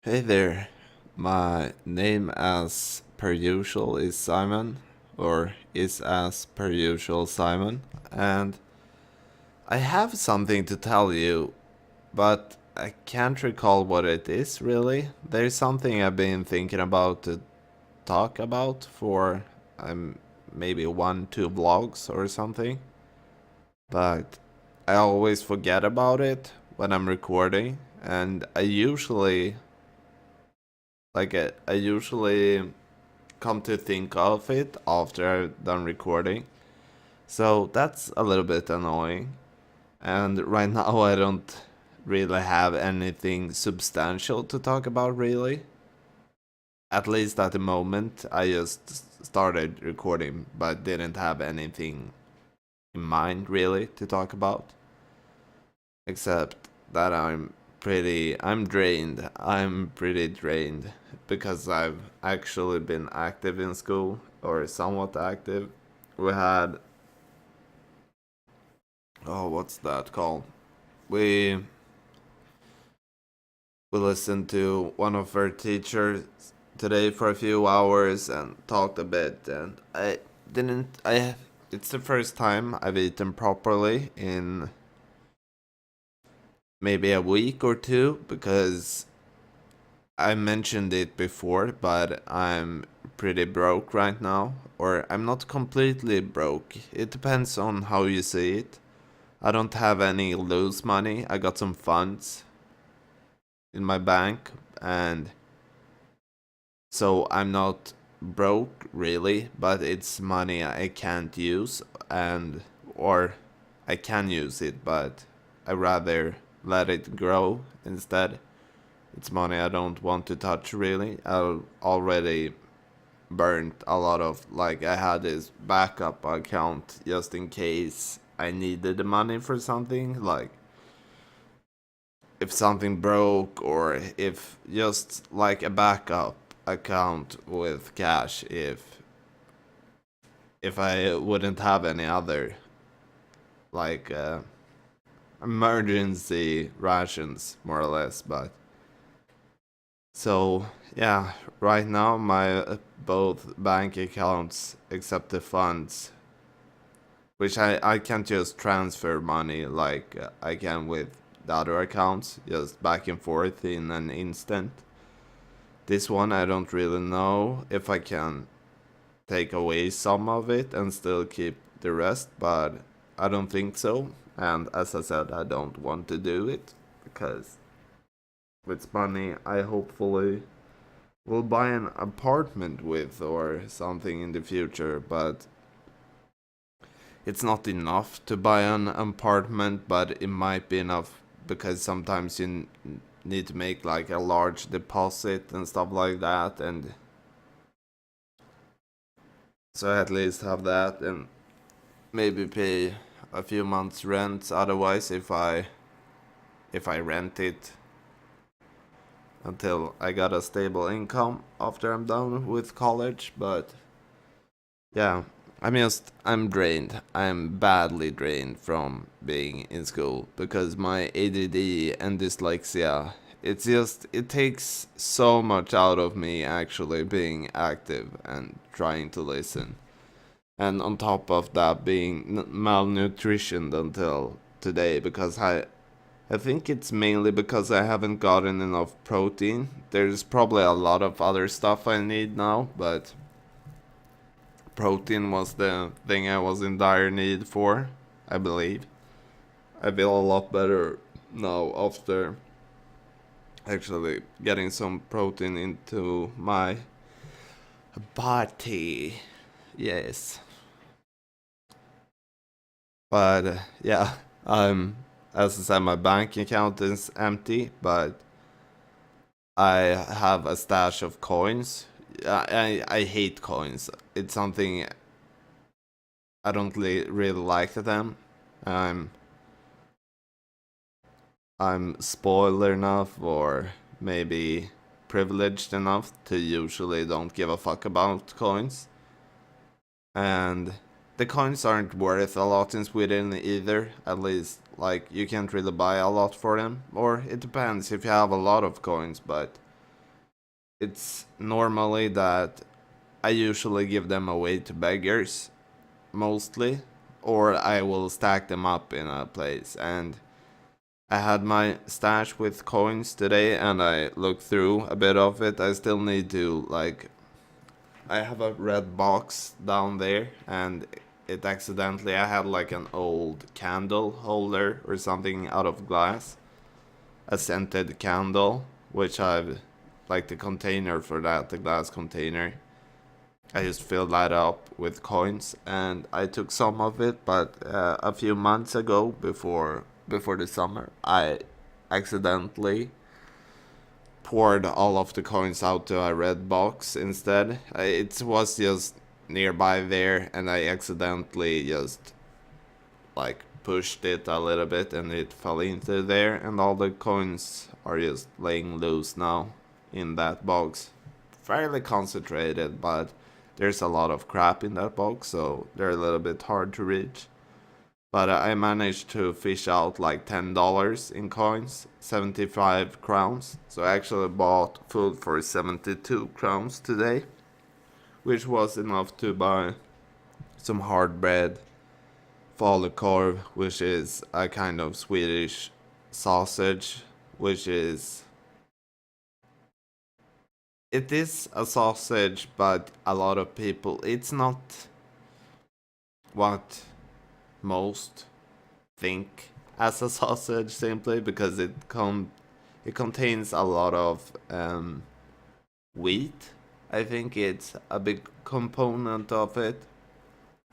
Hey there, my name as per usual is Simon, or is as per usual Simon, and I have something to tell you, but I can't recall what it is really. There's something I've been thinking about to talk about for maybe one, two vlogs or something, but I always forget about it when I'm recording, and I usually come to think of it after I've done recording. So that's a little bit annoying. And right now I don't really have anything substantial to talk about, really. At least at the moment, I just started recording but didn't have anything in mind, really, to talk about. Except that I'm drained. I'm pretty drained because I've actually been active in school, or somewhat active. We had, oh, what's that called? We we listened to one of our teachers today for a few hours and talked a bit, and I it's the first time I've eaten properly in maybe a week or two, because I mentioned it before, but I'm pretty broke right now. Or I'm not completely broke. It depends on how you see it. I don't have any loose money. I got some funds in my bank, and so I'm not broke really, but it's money I can't use, and or I can use it, but I rather let it grow instead. It's money I don't want to touch really. I already burnt a lot of, like, I had this backup account just in case I needed the money for something, like if something broke, or if just like a backup account with cash, if I wouldn't have any other, like, emergency rations, more or less. But so yeah, right now my both bank accounts accept the funds, which I can't just transfer money like I can with the other accounts, just back and forth in an instant. This one I don't really know if I can take away some of it and still keep the rest, but I don't think so. And as I said, I don't want to do it because with money I hopefully will buy an apartment with or something in the future, but it's not enough to buy an apartment, but it might be enough because sometimes you need to make like a large deposit and stuff like that, and so I at least have that and maybe pay a few months rent otherwise if I rent it until I got a stable income after I'm done with college. But yeah, I'm drained. I'm badly drained from being in school because my ADD and dyslexia, it takes so much out of me actually being active and trying to listen. And on top of that, being malnutritioned until today, because I think it's mainly because I haven't gotten enough protein. There's probably a lot of other stuff I need now, but protein was the thing I was in dire need for, I believe. I feel a lot better now after actually getting some protein into my body. Yes. But yeah, as I said, my bank account is empty, but I have a stash of coins. I hate coins. It's something I don't really like them. I'm I'm spoiled enough, or maybe privileged enough, to usually don't give a fuck about coins. And the coins aren't worth a lot in Sweden either. At least, like, you can't really buy a lot for them. Or it depends if you have a lot of coins, but It's normally that I usually give them away to beggars, mostly, or I will stack them up in a place. And I had my stash with coins today and I looked through a bit of it. I still need to, like, I have a red box down there and it accidentally, I had like an old candle holder or something out of glass, a scented candle, which I've, like the container for that, the glass container. I just filled that up with coins, and I took some of it. But a few months ago, before the summer, I accidentally poured all of the coins out to a red box instead. It was just nearby there, and I accidentally just like pushed it a little bit, and it fell into there, and all the coins are just laying loose now in that box. Fairly concentrated, but there's a lot of crap in that box, so they're a little bit hard to reach. But I managed to fish out like $10 in coins, 75 crowns. So I actually bought food for 72 crowns today, which was enough to buy some hard bread, falukorv, which is a kind of Swedish sausage, which is, it is a sausage, but a lot of people, it's not what most think as a sausage, simply because it contains a lot of wheat. I think it's a big component of it,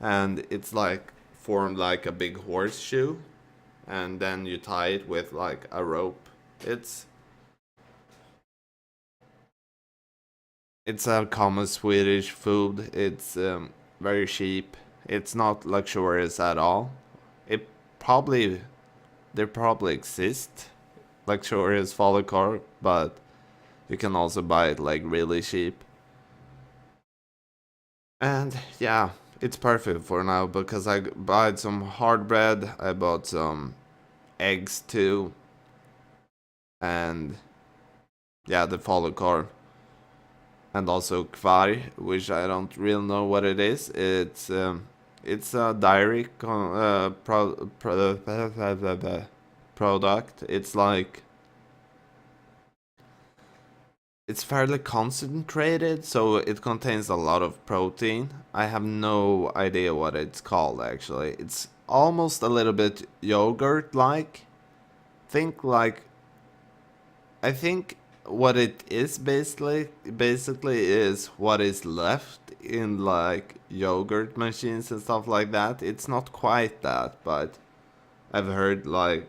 and it's like formed like a big horseshoe, and then you tie it with like a rope. It's a common Swedish food. It's very cheap. It's not luxurious at all. It probably There probably exist luxurious falukorv, but you can also buy it like really cheap. And yeah, it's perfect for now because I bought some hard bread. I bought some eggs too, and yeah, the falukorv, and also kvar, which I don't really know what it is. It's a dairy product. It's fairly concentrated, so it contains a lot of protein. I have no idea what it's called actually. It's almost a little bit yogurt like. Think like I think what it is basically is what is left in like yogurt machines and stuff like that. It's not quite that, but I've heard like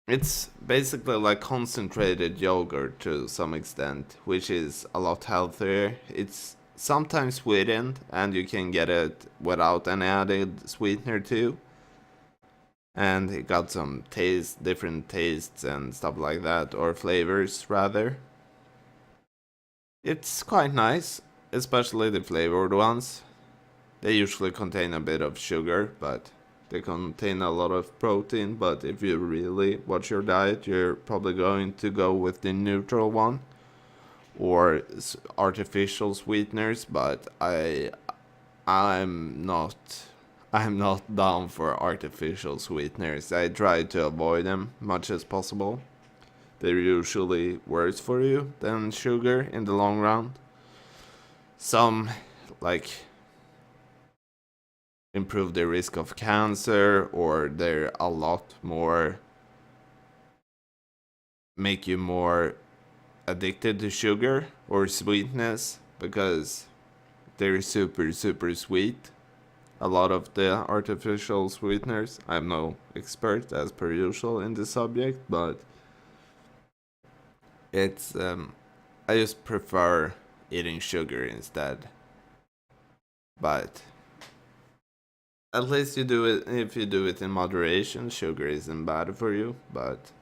it's basically like concentrated yogurt to some extent, which is a lot healthier. It's sometimes sweetened, and you can get it without any added sweetener too. And it got some different tastes and stuff like that, or flavors rather. It's quite nice, especially the flavored ones. They usually contain a bit of sugar, but they contain a lot of protein. But if you really watch your diet, you're probably going to go with the neutral one or artificial sweeteners. But I'm not I'm not down for artificial sweeteners. I try to avoid them much as possible. They're usually worse for you than sugar in the long run. Some like improve the risk of cancer, or they're a lot more make you more addicted to sugar or sweetness because they're super sweet. A lot of the artificial sweeteners. I'm no expert as per usual in the subject, but it's I just prefer eating sugar instead. But at least you do it if you do it in moderation. Sugar isn't bad for you, but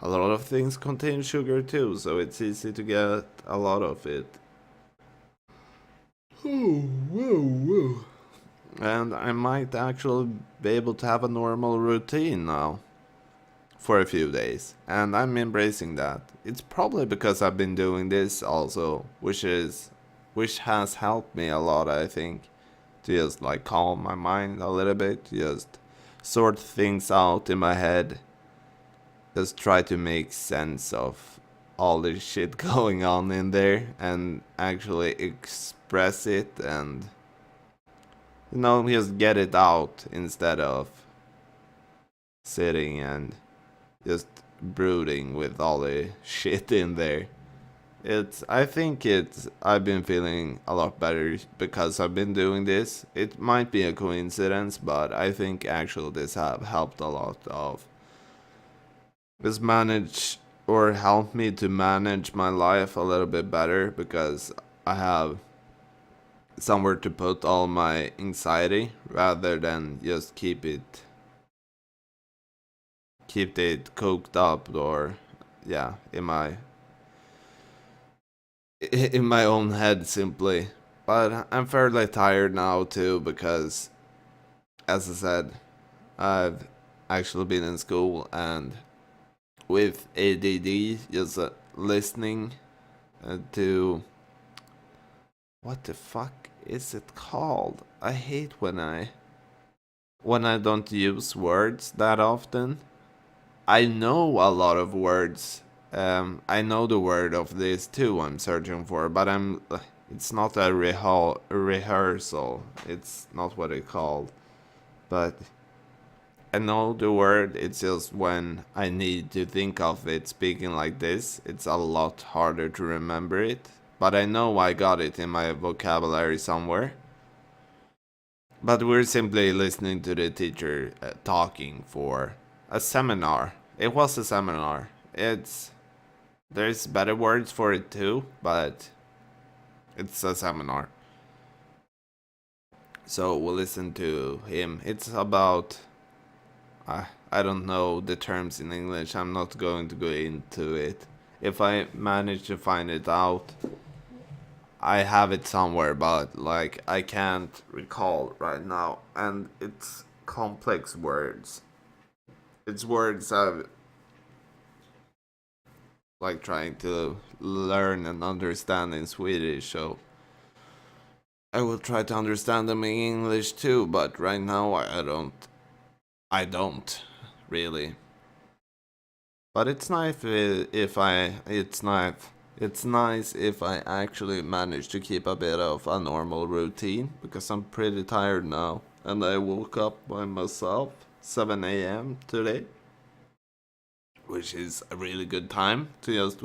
a lot of things contain sugar too, so it's easy to get a lot of it. Oh, whoa, whoa. And I might actually be able to have a normal routine now for a few days, and I'm embracing that. It's probably because I've been doing this also, which has helped me a lot, I think, to just like calm my mind a little bit, just sort things out in my head, just try to make sense of all the shit going on in there and actually express it and just get it out instead of sitting and just brooding with all the shit in there. I've been feeling a lot better because I've been doing this. It might be a coincidence, but I think actually this have helped a lot of this manage or help me to manage my life a little bit better because I have somewhere to put all my anxiety rather than just keep it cooked up or yeah in my own head simply. But I'm fairly tired now too because as I said, I've actually been in school and with ADD just listening to what the fuck is it called? I hate when I don't use words that often. I know a lot of words. I know the word of this too. I'm searching for, but it's not a rehearsal. It's not what it's called. But I know the word. It's just when I need to think of it speaking like this, it's a lot harder to remember it. But I know I got it in my vocabulary somewhere. But we're simply listening to the teacher talking for a seminar. It was a seminar. There's better words for it too, but it's a seminar. So we'll listen to him. It's about I don't know the terms in English. I'm not going to go into it. If I manage to find it out, I have it somewhere, but like I can't recall right now. And it's complex words. It's words I've like trying to learn and understand in Swedish, so I will try to understand them in English too, but right now I don't really. But it's nice if I actually manage to keep a bit of a normal routine because I'm pretty tired now and I woke up by myself 7 a.m. today, which is a really good time to just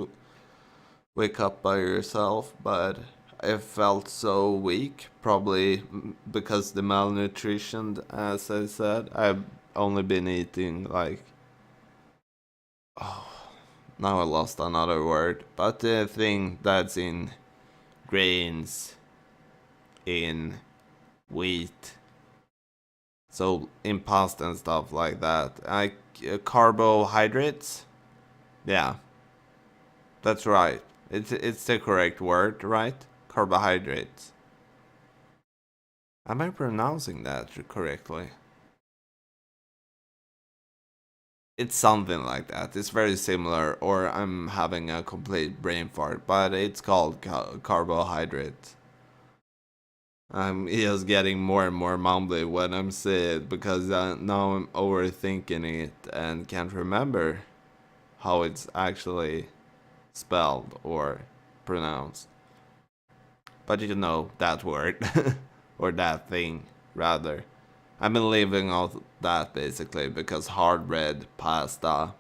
wake up by yourself, but I felt so weak, probably because the malnutrition, as I said. I've only been eating like, oh, now I lost another word, but the thing that's in grains, in wheat, so in pasta and stuff like that. Carbohydrates? Yeah, that's right. It's the correct word, right? Carbohydrates. Am I pronouncing that correctly? It's something like that. It's very similar, or I'm having a complete brain fart, but it's called carbohydrates. I'm just getting more and more mumbly when I'm saying it because now I'm overthinking it and can't remember how it's actually spelled or pronounced. But you know that word or that thing rather. I've been leaving off that basically because hard bread, pasta,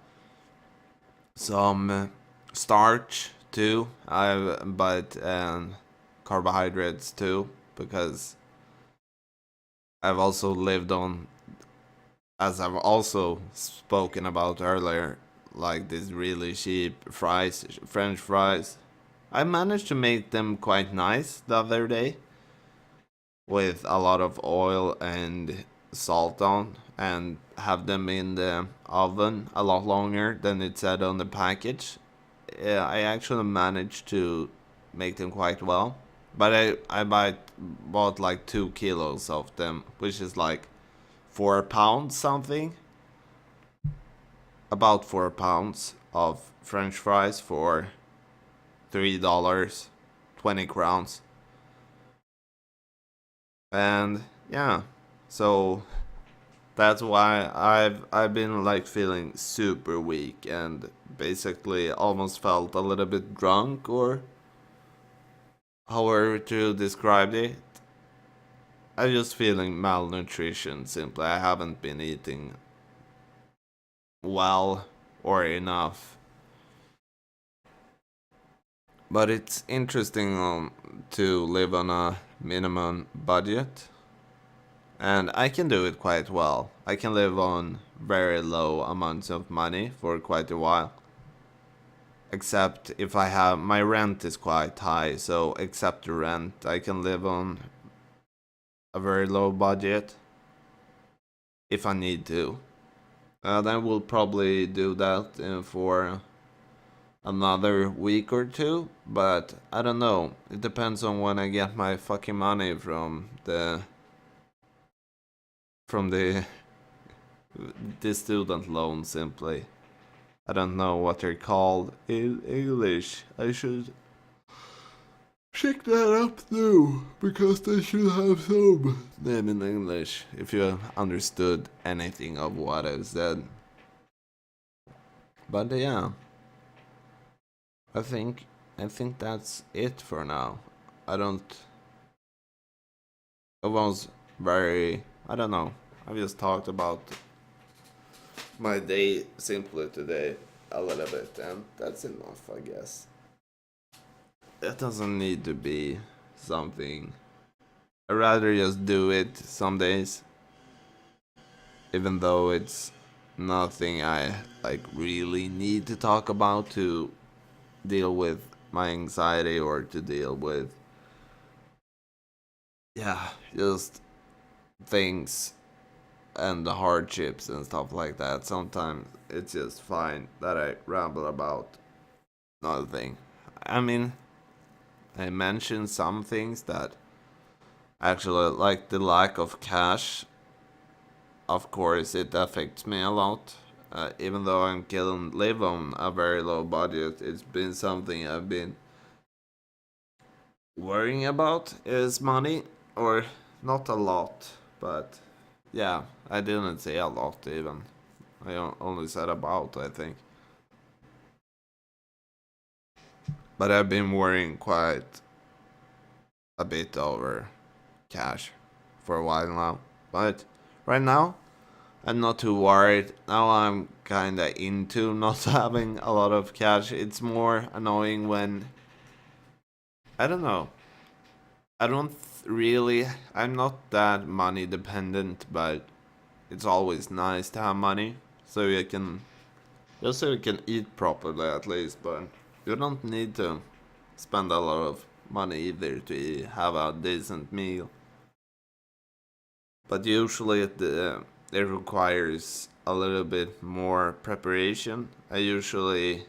some starch too. But carbohydrates too because I've also lived on, as I've also spoken about earlier, like these really cheap fries, French fries. I managed to make them quite nice the other day with a lot of oil and salt on and have them in the oven a lot longer than it said on the package. Yeah, I actually managed to make them quite well. But bought like 2 kilos of them, which is like 4 pounds something. about 4 pounds of French fries for $3, 20 crowns. And yeah, so that's why I've been like feeling super weak and basically almost felt a little bit drunk, or however to describe it. I'm just feeling malnutrition simply. I haven't been eating well or enough. But it's interesting to live on a minimum budget, and I can do it quite well. I can live on very low amounts of money for quite a while. Except if I have my rent is quite high, so except the rent, I can live on a very low budget if I need to. And I will probably do that for another week or two, but I don't know. It depends on when I get my fucking money from the student loan simply. I don't know what they're called in English. I should check that up too, because they should have some name in English if you understood anything of what I said. But yeah, I think I think that's it for now. I don't. It was very. I don't know. I just talked about my day simply today a little bit, and that's enough, I guess. It doesn't need to be something. I'd rather just do it some days, even though it's nothing I like really need to talk about to deal with my anxiety or to deal with, yeah, just things and the hardships and stuff like that. Sometimes it's just fine that I ramble about nothing. I mean, I mentioned some things that actually, like the lack of cash. Of course, it affects me a lot. Even though I'm can live on a very low budget, it's been something I've been worrying about is money, or not a lot, but yeah, I didn't say a lot even. Only said about, I think. But I've been worrying quite a bit over cash for a while now. But right now, I'm not too worried. Now I'm kinda into not having a lot of cash. It's more annoying when. I don't know. I don't really. I'm not that money dependent, but it's always nice to have money. So you can. Just so you can eat properly at least, but you don't need to spend a lot of money either to have a decent meal. But usually it requires a little bit more preparation. I usually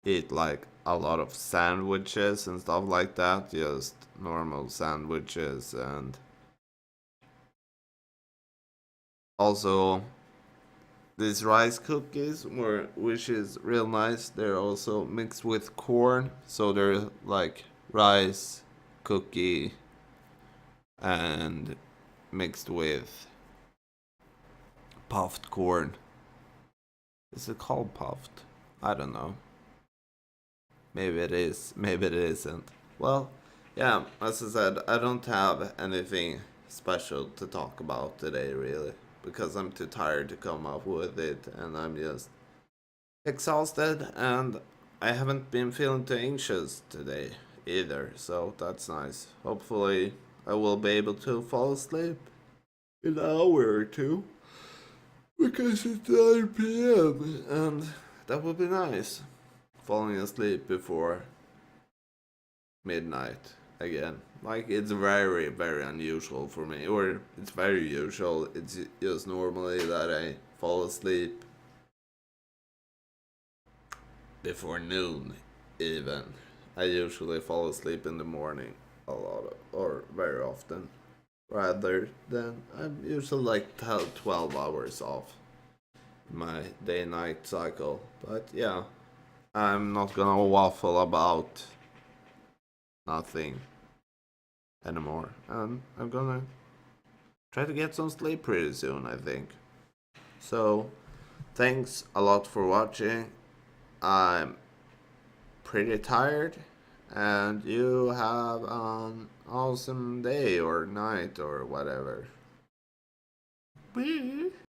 eat like a lot of sandwiches and stuff like that, just normal sandwiches, and also these rice cookies which is real nice. They're also mixed with corn, so they're like rice cookie and mixed with puffed corn. Is it called puffed? I don't know. Maybe it is, maybe it isn't. Well, yeah, as I said, I don't have anything special to talk about today, really, because I'm too tired to come up with it, and I'm just exhausted, and I haven't been feeling too anxious today either, so that's nice. Hopefully, I will be able to fall asleep in an hour or two, because it's 9 p.m., and that would be nice. Falling asleep before midnight again. Like, it's very, very unusual for me, or it's very usual. It's just normally that I fall asleep before noon, even. I usually fall asleep in the morning a lot, or very often, rather than I'm usually like 12 hours off. my day-night cycle. But yeah, I'm not gonna waffle about nothing anymore. And I'm gonna try to get some sleep pretty soon, I think. So, thanks a lot for watching. I'm pretty tired, and you have an awesome day or night or whatever. Bye.